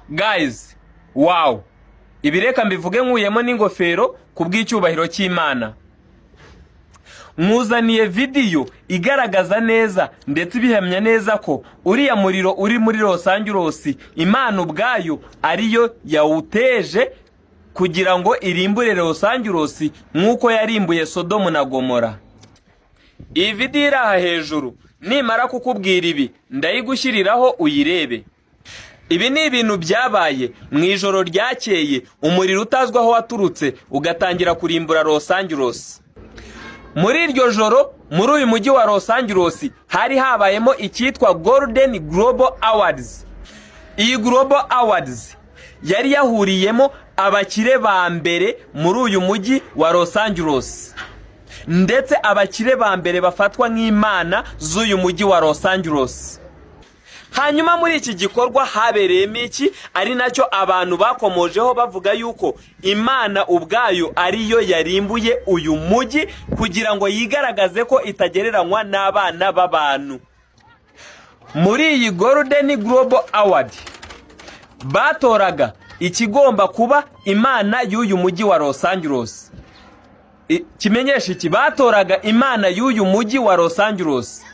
Guys, wow, ibireka mbivuge nkuyemo n'ingofero kubw'icyubahiro cy'Imana. Mwuzaniye video igaragaza neza ndetse ibihamya neza ko uriya muriro uri muri Los Angeles Imana ubwayo ariyo yawuteje kugira ngo irimbure Los Angeles nk'uko yarimbuye Sodomu na Gomora. Iyi video iri aha hejuru nimara kukubwira ibi ndayigushyiriraho uyirebe. Ibi ni ibintu byabaye mu ijoro ryakeye, umuriro utazwa aho waturutse ugatangira kurimbura Los Angeles. Muri iryo joro muri uyu mujyi wa Los Angeles hari habayemo icyitwa Golden Global Awards. Iyi Global Awards yari yahuriyemo abakire ba mbere muri uyu mujyi wa Los Angeles, ndetse abakire ba mbere bafatwa nk'Imana z'uyu mujyi wa Los Angeles. Hanyuma muri iki gikorwa habereyemo iki ari nacyo abantu bakomojeho bavuga yuko Imana ubwayo ariyo yarimbuye uyu mujyi kugira ngo yigaragaze ko itagereranywa n'abana b'abantu. Muri iyi Golden Global Award batoraga ikigomba kuba Imana y'uyu mujyi wa Los Angeles. Kimenyesha iki? Batoraga Imana y'uyu mujyi wa Los Angeles.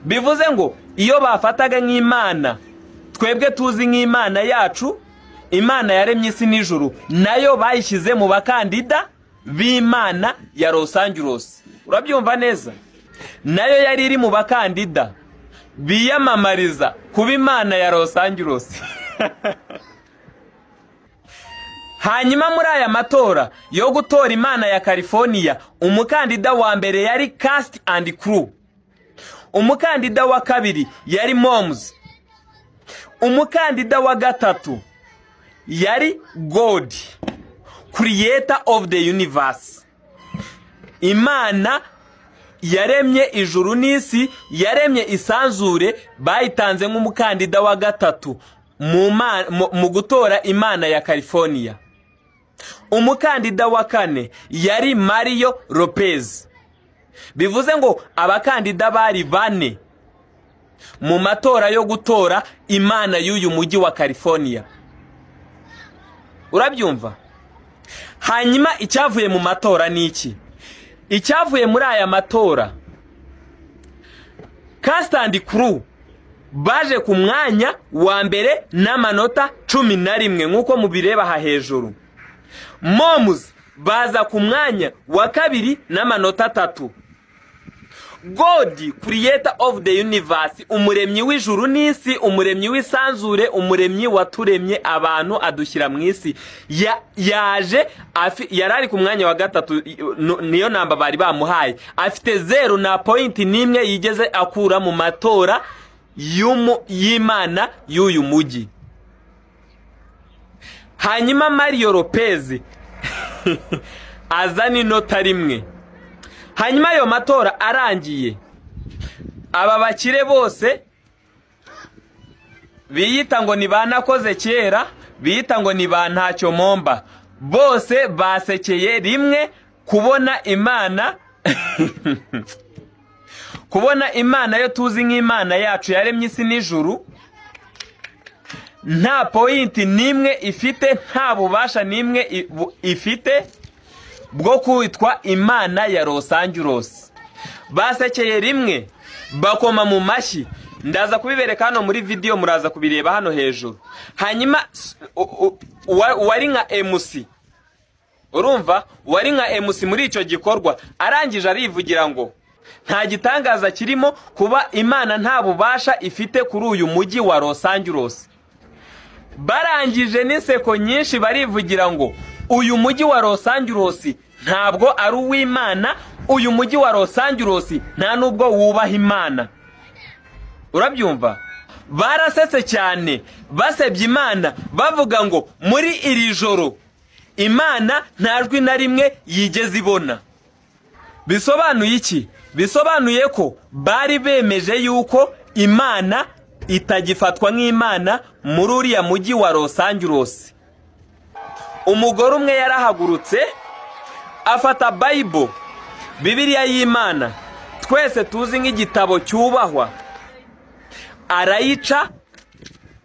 Bivuze ngo iyo bafataga nk'Imana twebwe tuzi nk'Imana yacu, Imana yaremye isi n'ijuru, nayo bayishyize mu bakandida b'Imana ya Los Angeles. Urabyumva neza? Nayo yari iri mu bakandida biyamamariza kuba Imana ya Los Angeles. Hanyuma muri aya matora yo gutora Imana ya California, umukandida wa mbere yari Cast and Crew. Umukandida wa kabiri yari Moms. Umukandida wa gatatu yari God, Creator of the Universe. Imana yaremye ijuru n'isi, yaremye isanzure, bayitanze nk'umukandida wa gatatu mu gutora Imana ya California. Umukandida wa kane yari Mario Lopez. Bivuze ngo abakandida bari bane mu matora yo gutora Imana y'uyu mujyi wa California. Urabyumva? Hanyuma icyavuye mu matora ni iki? Icyavuye muri aya matora, Cast and Crew baje ku mwanya wa mbere n'amanota 11 nk'uko mubireba aha hejuru. Moms baza ku mwanya wa kabiri n'amanota 3. God, Creator of the Universe, umuremyi w'ijuru n'isi, umuremyi w'isanzure, umuremyi waturemye abantu adushyira mu isi, yaje yarari ku mwanya wa gatatu, niyo namba bari bamuhaye. Afite 0 na point nimwe yigeze akura mu matora y'Imana y'uyu mujyi. Hanyuma Mario Lopez azana inota rimwe. Hanyuma ayo matora arangiye, aba bakire bose biyita ngo ni banakoze kera, biyita ngo ni bantacyo momba, bose basekeye rimwe kubona Imana kubona Imana yo tuzi nk'Imana yacu yaremye isi n'ijuru nta point nimwe ifite, nta bubasha nimwe ifite bwo kwitwa Imana ya Los Angeles. Basekeye rimwe bakoma mu mashyi, ndaza kubibereka hano muri video, muraza kubireba hano hejuru. Hanyuma wari nka MC, urumva, wari nka MC muri icyo gikorwa, arangije arivugira ngo nta gitangaza kirimo kuba Imana nta bubasha ifite kuri uyu mujyi wa Los Angeles. Barangije n'iseko nyinshi barivugira ngo uyu mujyi wa Los Angeles ntabwo ari uw'Imana, uyu mujyi wa Los Angeles nta nubwo wubaha Imana. Urabyumva? Barasetse cyane, basebye Imana, bavuga ngo muri iri joro Imana nta jwi na rimwe yigeze ibona. Bisobanuye iki? Bisobanuye ko bari bemeje yuko Imana itagifatwa nk'Imana muri uriya mujyi wa Los Angeles. Umugore umwe yarahagurutse afata Bible, Bibiliya y'Imana twese tuzi nk'igitabo cyubahwa, arayica.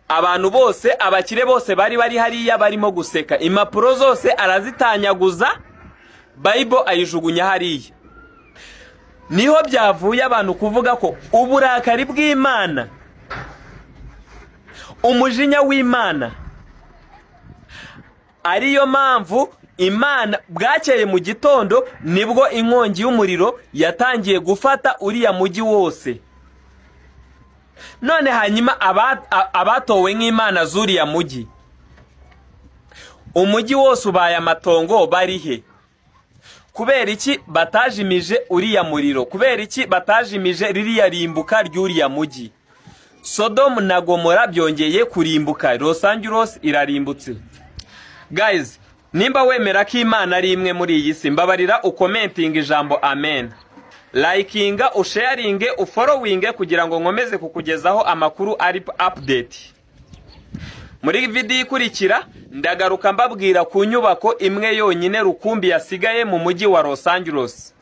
Abantu bose, abakire bose bari hariya barimo guseka, impapuro zose arazitanyaguza, Bible ayijugunya hariya. Niho byavuye abantu kuvuga ko uburakari bw'Imana, umujinya w'Imana, ariyo mpamvu Imana bwakeye mu gitondo nibwo inkongi y'umuriro yatangiye gufata uriya mujyi wose. None hanyuma abatowe nk'Imana zuriya mujyi, umujyi wose ubaye amatongo, barihe? Kubera iki batajimije uriya muriro? Kubera iki batajimije ririya rimbuka ry'uriya mujyi? Sodom na Gomora byongeye kurimbuka, Los Angeles irarimbutse. Guys, nimba wemera ko Imana ari imwe muri iyi si, mbabarira ukomentinga ijambo amen, likinga, usharinge, ufollowinge kugira ngo nkomeze kukugezaho amakuru ari update. Muri video ikurikira ndagaruka mbabwira ku nyubako imwe yonyine rukumbi yasigaye mu mujyi wa Los Angeles.